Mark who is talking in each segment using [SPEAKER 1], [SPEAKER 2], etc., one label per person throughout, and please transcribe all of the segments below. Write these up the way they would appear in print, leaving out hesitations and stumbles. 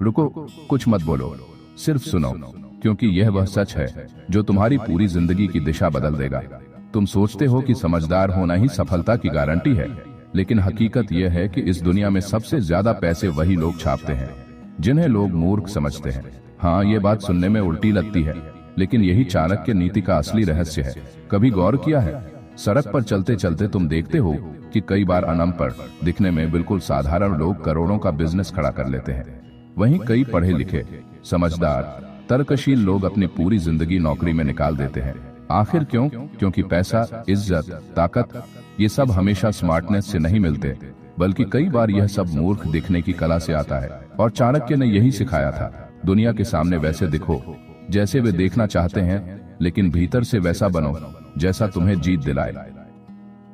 [SPEAKER 1] रुको, कुछ मत बोलो, सिर्फ सुनो, क्योंकि यह वह सच है जो तुम्हारी पूरी जिंदगी की दिशा बदल देगा। तुम सोचते हो कि समझदार होना ही सफलता की गारंटी है, लेकिन हकीकत यह है कि इस दुनिया में सबसे ज्यादा पैसे वही लोग छापते हैं जिन्हें लोग मूर्ख समझते हैं। हाँ, ये बात सुनने में उल्टी लगती है, लेकिन यही चाणक्य नीति का असली रहस्य है। कभी गौर किया है, सड़क पर चलते चलते तुम देखते हो कि कई बार अनपढ़ दिखने में बिल्कुल साधारण लोग करोड़ों का बिजनेस खड़ा कर लेते हैं। वहीं कई पढ़े लिखे, समझदार, तर्कशील लोग अपनी पूरी जिंदगी नौकरी में निकाल देते हैं। आखिर क्यों? क्योंकि पैसा, इज्जत, ताकत, ये सब हमेशा स्मार्टनेस से नहीं मिलते, बल्कि कई बार यह सब मूर्ख दिखने की कला से आता है। और चाणक्य ने यही सिखाया था, दुनिया के सामने वैसे दिखो जैसे वे देखना चाहते हैं, लेकिन भीतर से वैसा बनो जैसा तुम्हें जीत दिलाए।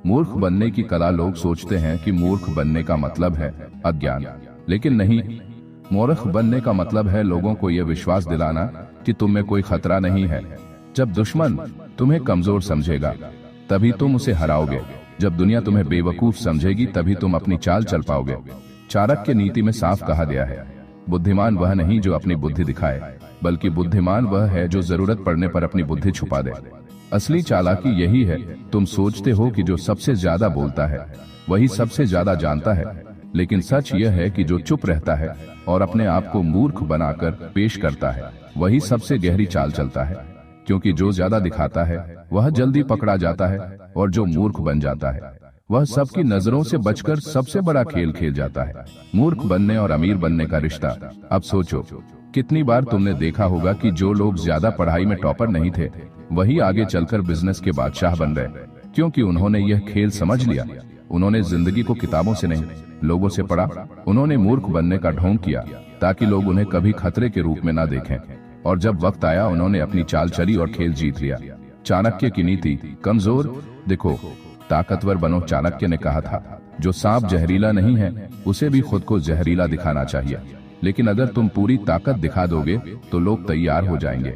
[SPEAKER 1] मूर्ख बनने की कला, लोग सोचते हैं कि मूर्ख बनने का मतलब है अज्ञान, लेकिन नहीं। मूर्ख बनने का मतलब है लोगों को यह विश्वास दिलाना कि तुम में कोई खतरा नहीं है। जब दुश्मन तुम्हें कमजोर समझेगा तभी तुम उसे हराओगे। जब दुनिया तुम्हें बेवकूफ समझेगी तभी तुम अपनी चाल चल पाओगे। चाणक्य नीति में साफ कहा गया है, बुद्धिमान वह नहीं जो अपनी बुद्धि दिखाए, बल्कि बुद्धिमान वह है जो जरूरत पड़ने पर अपनी बुद्धि छुपा दे। असली चालाकी यही है, तुम सोचते हो कि जो सबसे ज्यादा बोलता है वही सबसे ज्यादा जानता है, लेकिन सच यह है कि जो चुप रहता है और अपने आप को मूर्ख बनाकर पेश करता है वही सबसे गहरी चाल चलता है। क्योंकि जो ज्यादा दिखाता है वह जल्दी पकड़ा जाता है, और जो मूर्ख बन जाता है वह सबकी नजरों से बचकर सबसे बड़ा खेल खेल जाता है। मूर्ख बनने और अमीर बनने का रिश्ता। अब सोचो, कितनी बार तुमने देखा होगा कि जो लोग ज्यादा पढ़ाई में टॉपर नहीं थे वही आगे चलकर बिजनेस के बादशाह बन गए, क्योंकि उन्होंने यह खेल समझ लिया। उन्होंने जिंदगी को किताबों से नहीं, लोगों से पढ़ा। उन्होंने मूर्ख बनने का ढोंग किया ताकि लोग उन्हें कभी खतरे के रूप में ना देखें, और जब वक्त आया उन्होंने अपनी चाल चली और खेल जीत लिया। चाणक्य की नीति, कमजोर दिखो, ताकतवर बनो। चाणक्य ने कहा था, जो सांप जहरीला नहीं है उसे भी खुद को जहरीला दिखाना चाहिए, लेकिन अगर तुम पूरी ताकत दिखा दोगे तो लोग तैयार हो जाएंगे।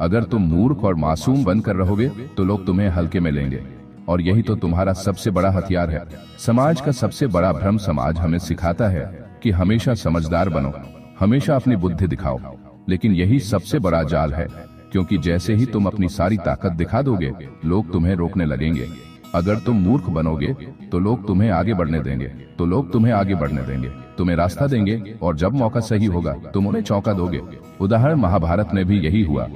[SPEAKER 1] अगर तुम मूर्ख और मासूम बनकर रहोगे तो लोग तुम्हें हल्के में लेंगे, और यही तो तुम्हारा सबसे बड़ा हथियार है। समाज का सबसे बड़ा भ्रम, समाज हमें सिखाता है कि हमेशा समझदार बनो, हमेशा अपनी बुद्धि दिखाओ, लेकिन यही सबसे बड़ा जाल है, क्योंकि जैसे ही तुम अपनी सारी ताकत दिखा दोगे लोग तुम्हें रोकने लगेंगे। अगर तुम मूर्ख बनोगे तो लोग तुम्हें आगे बढ़ने देंगे, तुम्हें रास्ता देंगे, और जब मौका सही होगा तुम उन्हें चौंका दोगे। उदाहरण महाभारत में भी यही हुआ।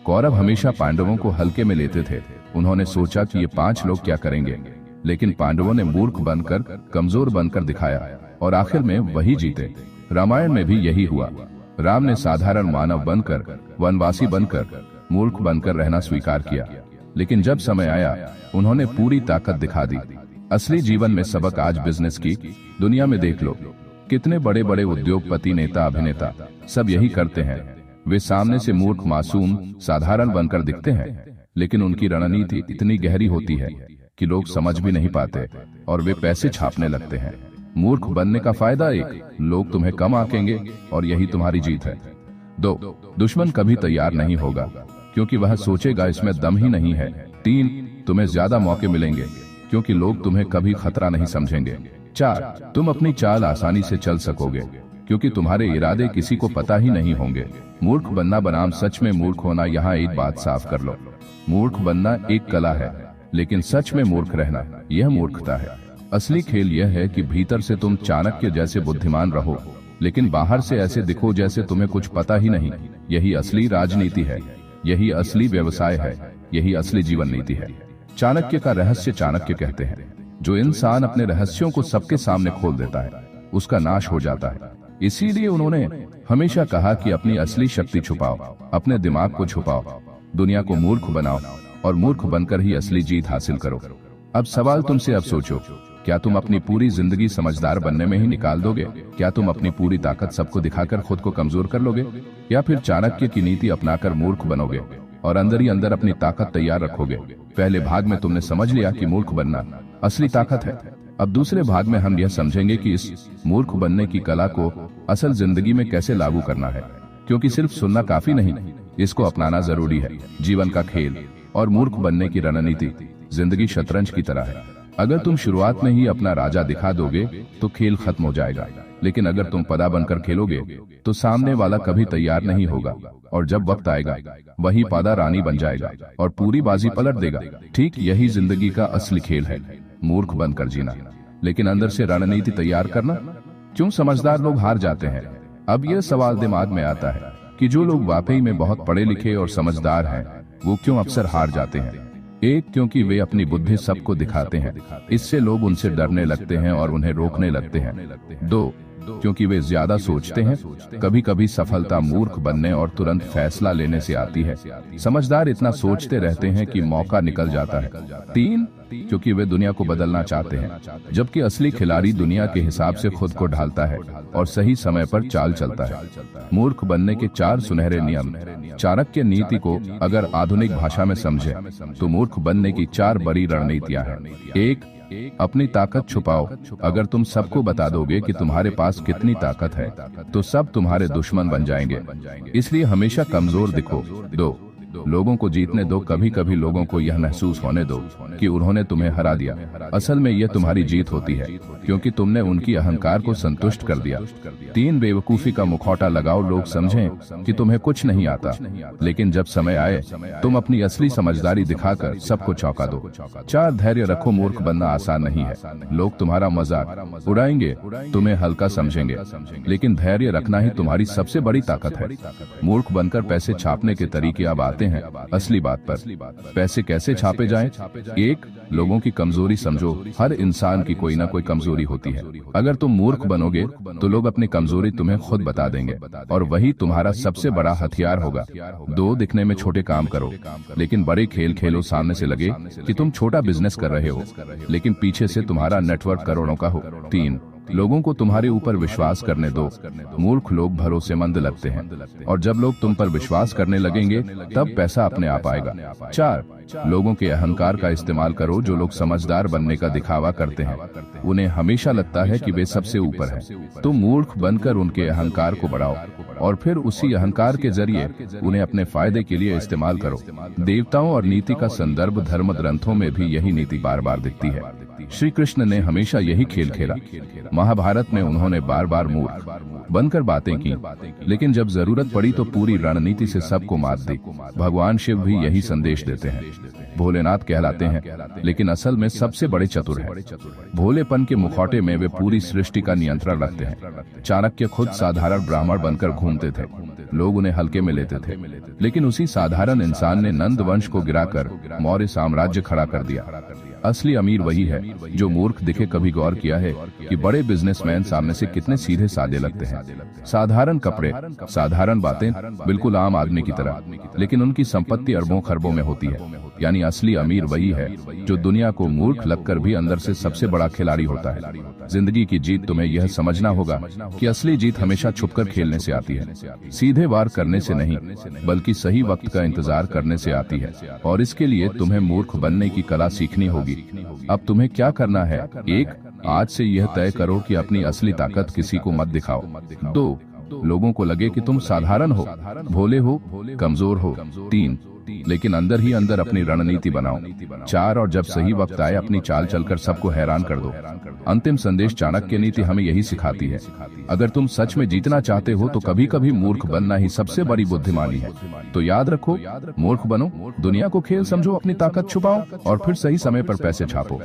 [SPEAKER 1] कौरव हमेशा पांडवों को हल्के में लेते थे। उन्होंने सोचा कि ये 5 लोग क्या करेंगे, लेकिन पांडवों ने मूर्ख बनकर, कमजोर बनकर दिखाया, और आखिर में वही जीते। रामायण में भी यही हुआ। राम ने साधारण मानव बनकर, वनवासी बनकर, मूर्ख बनकर रहना स्वीकार किया, लेकिन जब समय आया उन्होंने पूरी ताकत दिखा दी। असली जीवन में सबक आज बिजनेस की दुनिया में देख लो, कितने बड़े बड़े उद्योगपति, नेता, अभिनेता सब यही करते हैं। वे सामने से मूर्ख, मासूम, साधारण बनकर दिखते हैं, लेकिन उनकी रणनीति इतनी गहरी होती है कि लोग समझ भी नहीं पाते, और वे पैसे छापने लगते हैं। मूर्ख बनने का फायदा 1, लोग तुम्हें कम आंकेंगे, और यही तुम्हारी जीत है। 2, दुश्मन कभी तैयार नहीं होगा, क्योंकि वह सोचेगा इसमें दम ही नहीं है। 3, तुम्हें ज्यादा मौके मिलेंगे, क्योंकि लोग तुम्हें कभी खतरा नहीं समझेंगे। 4, तुम अपनी चाल आसानी से चल सकोगे, क्योंकि तुम्हारे इरादे किसी को पता ही नहीं होंगे। मूर्ख बनना बनाम सच में मूर्ख होना। यहाँ एक बात साफ कर लो, मूर्ख बनना एक कला है, लेकिन सच में मूर्ख रहना यह मूर्खता है। असली खेल यह है कि भीतर से तुम चाणक्य जैसे बुद्धिमान रहो, लेकिन बाहर से ऐसे दिखो जैसे तुम्हें कुछ पता ही नहीं। यही असली राजनीति है, यही असली व्यवसाय है, यही असली जीवन नीति है। चाणक्य का रहस्य, चाणक्य कहते हैं, जो इंसान अपने रहस्यों को सबके सामने खोल देता है उसका नाश हो जाता है। इसीलिए उन्होंने हमेशा कहा कि अपनी असली शक्ति छुपाओ, अपने दिमाग को छुपाओ, दुनिया को मूर्ख बनाओ, और मूर्ख बनकर ही असली जीत हासिल करो। अब सवाल तुमसे, अब सोचो, क्या तुम अपनी पूरी जिंदगी समझदार बनने में ही निकाल दोगे? क्या तुम अपनी पूरी ताकत सबको दिखाकर खुद को कमजोर कर लोगे, या फिर चाणक्य की नीति अपनाकर मूर्ख बनोगे और अंदर ही अंदर अपनी ताकत तैयार रखोगे? पहले भाग में तुमने समझ लिया कि मूर्ख बनना असली ताकत है। अब दूसरे भाग में हम यह समझेंगे कि इस मूर्ख बनने की कला को असल जिंदगी में कैसे लागू करना है, क्योंकि सिर्फ सुनना काफी नहीं, इसको अपनाना जरूरी है। जीवन का खेल और मूर्ख बनने की रणनीति जिंदगी शतरंज की तरह है। अगर तुम शुरुआत में ही अपना राजा दिखा दोगे तो खेल खत्म हो जाएगा। लेकिन अगर तुम पदा बनकर खेलोगे तो सामने वाला कभी तैयार नहीं होगा, और जब वक्त आएगा वही पादा रानी बन जाएगा और पूरी बाजी पलट देगा। ठीक यही जिंदगी का असली खेल है, मूर्ख बनकर जीना, लेकिन अंदर से रणनीति तैयार करना। क्यों समझदार लोग हार जाते हैं? अब यह सवाल दिमाग में आता है कि जो लोग वाकई में बहुत पढ़े लिखे और समझदार हैं, वो क्यों अक्सर हार जाते हैं? एक, क्योंकि वे अपनी बुद्धि सबको दिखाते हैं, इससे लोग उनसे डरने लगते हैं और उन्हें रोकने लगते हैं। दो, क्योंकि वे ज्यादा सोचते हैं। कभी कभी सफलता मूर्ख बनने और तुरंत फैसला लेने से आती है। समझदार इतना सोचते रहते हैं कि मौका निकल जाता है। तीन, क्योंकि वे दुनिया को बदलना चाहते हैं, जबकि असली खिलाड़ी दुनिया के हिसाब से खुद को ढालता है और सही समय पर चाल चलता है। मूर्ख बनने के 4 सुनहरे नियम। चाणक्य नीति को अगर आधुनिक भाषा में समझे तो मूर्ख बनने की 4 बड़ी रणनीतियां हैं। 1, अपनी ताकत छुपाओ। अगर तुम सबको बता दोगे कि तुम्हारे पास कितनी ताकत है तो सब तुम्हारे दुश्मन बन जाएंगे, इसलिए हमेशा कमजोर दिखो। 2, लोगों को जीतने दो। कभी कभी लोगों को यह महसूस होने दो कि उन्होंने तुम्हें हरा दिया। असल में यह तुम्हारी जीत होती है, क्योंकि तुमने उनकी अहंकार को संतुष्ट कर दिया। 3, बेवकूफी का मुखौटा लगाओ। लोग समझें कि तुम्हें कुछ नहीं आता, लेकिन जब समय आए तुम अपनी असली समझदारी दिखाकर सबको चौंका दो। 4, धैर्य रखो। मूर्ख बनना आसान नहीं है। लोग तुम्हारा मजाक उड़ाएंगे, तुम्हें हल्का समझेंगे, लेकिन धैर्य रखना ही तुम्हारी सबसे बड़ी ताकत है। मूर्ख बनकर पैसे छापने के तरीके अब आते हैं असली बात पर। पैसे कैसे छापे जाएं? 1, लोगों की कमजोरी समझो। हर इंसान की कोई ना कोई कमजोरी होती है। अगर तुम मूर्ख बनोगे तो लोग अपनी कमजोरी तुम्हें खुद बता देंगे और वही तुम्हारा सबसे बड़ा हथियार होगा। 2, दिखने में छोटे काम करो, लेकिन बड़े खेल खेलो। सामने से लगे कि तुम छोटा बिजनेस कर रहे हो, लेकिन पीछे से तुम्हारा नेटवर्क करोड़ों का हो। 3, लोगों को तुम्हारे ऊपर विश्वास करने दो। मूर्ख लोग भरोसेमंद लगते हैं, और जब लोग तुम पर विश्वास करने लगेंगे तब पैसा अपने आप आएगा। 4, लोगों के अहंकार का इस्तेमाल करो। जो लोग समझदार बनने का दिखावा करते हैं, उन्हें हमेशा लगता है कि वे सबसे ऊपर हैं। तुम मूर्ख बनकर उनके अहंकार को बढ़ाओ और फिर उसी अहंकार के जरिए उन्हें अपने फायदे के लिए इस्तेमाल करो। देवताओं और नीति का संदर्भ धर्म ग्रंथों में भी यही नीति बार बार दिखती है। श्री कृष्ण ने हमेशा यही खेल खेला। महाभारत में उन्होंने बार बार मूर्ख बनकर बातें की, लेकिन जब जरूरत पड़ी तो पूरी रणनीति से सबको मात दी। भगवान शिव भी यही संदेश देते हैं। भोलेनाथ कहलाते हैं, लेकिन असल में सबसे बड़े चतुर हैं। भोलेपन के मुखौटे में वे पूरी सृष्टि का नियंत्रण रखते हैं। चाणक्य खुद साधारण ब्राह्मण बनकर घूमते थे, लोग उन्हें हल्के में लेते थे, लेकिन उसी साधारण इंसान ने नंद वंश को गिराकर मौर्य साम्राज्य खड़ा कर दिया। असली अमीर वही है जो मूर्ख दिखे। कभी गौर किया है कि बड़े बिजनेसमैन सामने से कितने सीधे साधे लगते हैं? साधारण कपड़े, साधारण बातें, बिल्कुल आम आदमी की तरह, लेकिन उनकी संपत्ति अरबों खरबों में होती है। यानी असली अमीर वही है जो दुनिया को मूर्ख लगकर भी अंदर से सबसे बड़ा खिलाड़ी होता है। जिंदगी की जीत तुम्हें यह समझना होगा कि असली जीत हमेशा छुपकर खेलने से आती है, सीधे वार करने से नहीं, बल्कि सही वक्त का इंतजार करने से आती है। और इसके लिए तुम्हें मूर्ख बनने की कला सीखनी होगी। अब तुम्हें क्या करना है? 1, आज से यह तय करो कि अपनी असली ताकत किसी को मत दिखाओ। 2, लोगों को लगे कि तुम साधारण हो, भोले हो, कमजोर हो। 3, लेकिन अंदर ही अंदर अपनी रणनीति बनाओ। 4, और जब सही वक्त आए अपनी चाल चलकर सबको हैरान कर दो। अंतिम संदेश चाणक्य नीति हमें यही सिखाती है, अगर तुम सच में जीतना चाहते हो तो कभी कभी मूर्ख बनना ही सबसे बड़ी बुद्धिमानी है। तो याद रखो, मूर्ख बनो, दुनिया को खेल समझो, अपनी ताकत छुपाओ और फिर सही समय पर पैसे छापो।